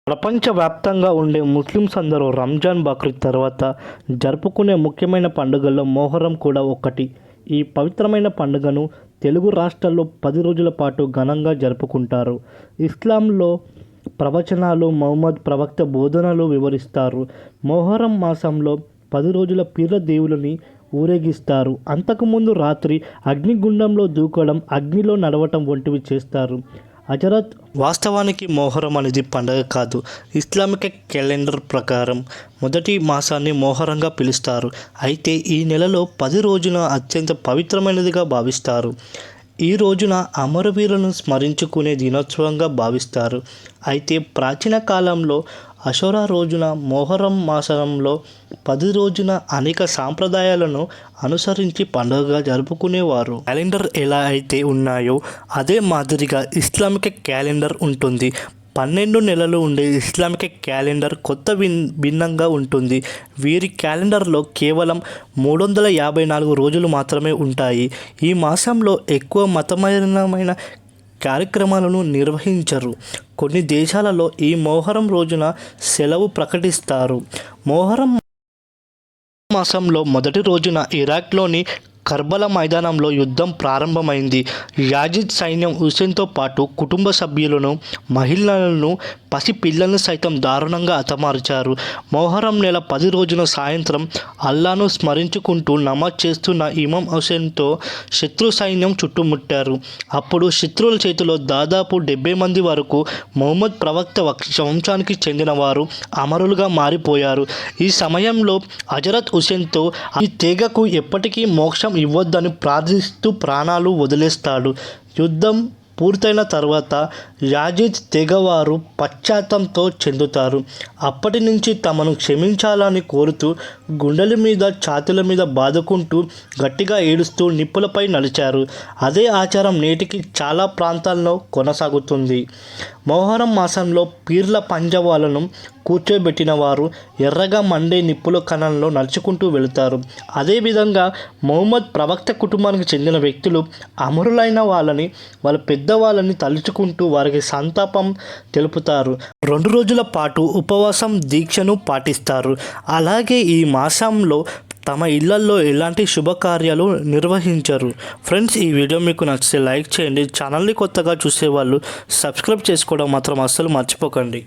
ప్రపంచవ్యాప్తంగా ఉండే ముస్లిమ్స్ అందరూ రంజాన్ బక్రీద్ తర్వాత జరుపుకునే ముఖ్యమైన పండుగల్లో మొహర్రం కూడా ఒకటి. ఈ పవిత్రమైన పండుగను తెలుగు రాష్ట్రాల్లో 10 రోజుల పాటు ఘనంగా జరుపుకుంటారు. ఇస్లాంలో ప్రవచనాలు, మహమ్మద్ ప్రవక్త బోధనలు వివరిస్తారు. మొహర్రం మాసంలో 10 రోజుల పీర్ల దేవులని ఊరేగిస్తారు. అంతకుముందు రాత్రి అగ్నిగుండంలో దూకడం, అగ్నిలో నడవటం వంటివి చేస్తారు. హజరత్ వాస్తవానికి మొహర్రం అనేది పండగ కాదు. ఇస్లామిక్ క్యాలెండర్ ప్రకారం మొదటి మాసాన్ని మొహర్రంగా పిలుస్తారు. అయితే ఈ నెలలో 10 రోజున అత్యంత పవిత్రమైనదిగా భావిస్తారు. ఈ రోజున అమరవీరులను స్మరించుకునే దినోత్సవంగా భావిస్తారు. అయితే ప్రాచీన కాలంలో అషూరా రోజున మొహర్రం మాసంలో 10 రోజున అనేక సాంప్రదాయాలను అనుసరించి పండుగగా జరుపుకునేవారు. క్యాలెండర్ ఎలా అయితే ఉన్నాయో అదే మాదిరిగా ఇస్లామిక్ క్యాలెండర్ ఉంటుంది. 12 నెలలు ఉండే ఇస్లామిక్ క్యాలెండర్ భిన్నంగా ఉంటుంది. వీరి క్యాలెండర్లో కేవలం 354 రోజులు మాత్రమే ఉంటాయి. ఈ మాసంలో ఎక్కువ మతపరమైన కార్యక్రమాలను నిర్వహించరు. కొన్ని దేశాలలో ఈ మొహర్రం రోజున సెలవు ప్రకటిస్తారు. మొహర్రం మాసంలో మొదటి రోజున ఇరాక్లోని కర్బలా మైదానంలో యుద్ధం ప్రారంభమైంది. యాజిద్ సైన్యం హుసేన్తో పాటు కుటుంబ సభ్యులను, మహిళలను, పసి పిల్లలను సైతం దారుణంగా హతమార్చారు. మొహర్రం నెల 10 రోజున సాయంత్రం అల్లాను స్మరించుకుంటూ నమాజ్ చేస్తున్న ఇమాం హుసేన్తో శత్రు సైన్యం చుట్టుముట్టారు. అప్పుడు శత్రువుల చేతిలో దాదాపు 70 మంది వరకు మహమ్మద్ ప్రవక్త వంశానికి చెందిన వారు అమరులుగా మారిపోయారు. ఈ సమయంలో హజరత్ హుసేన్తో ఈ తెగకు ఎప్పటికీ మోక్షం ఇవ్వొద్దని ప్రార్థిస్తూ ప్రాణాలు వదిలేస్తాడు. యుద్ధం పూర్తయిన తర్వాత యాజిద్ తెగవారు పశ్చాత్తాపంతో చెందుతారు. అప్పటి నుంచి తమను క్షమించాలని కోరుతూ గుండెల మీద, ఛాతీల మీద బాదుకుంటూ గట్టిగా ఏడుస్తూ నిప్పులపై నడిచారు. అదే ఆచారం నేటికి చాలా ప్రాంతాల్లో కొనసాగుతుంది. మొహర్రం మాసంలో పీర్ల పంజావాలను కూర్చోబెట్టిన వారు ఎర్రగా మండే నిప్పుల కణంలో నడుచుకుంటూ వెళుతారు. అదేవిధంగా మహమ్మద్ ప్రవక్త కుటుంబానికి చెందిన వ్యక్తులు అమరులైన వాళ్ళ పెద్దవాళ్ళని తలుచుకుంటూ వారికి సంతాపం తెలుపుతారు. 2 రోజుల పాటు ఉపవాసం, దీక్షను పాటిస్తారు. అలాగే ఈ మాసంలో తమ ఇళ్లల్లో ఎలాంటి శుభకార్యాలు నిర్వహించరు. ఫ్రెండ్స్, ఈ వీడియో మీకు నచ్చితే లైక్ చేయండి. ఛానల్ని కొత్తగా చూసేవాళ్ళు సబ్స్క్రైబ్ చేసుకోవడం మాత్రం అస్సలు మర్చిపోకండి.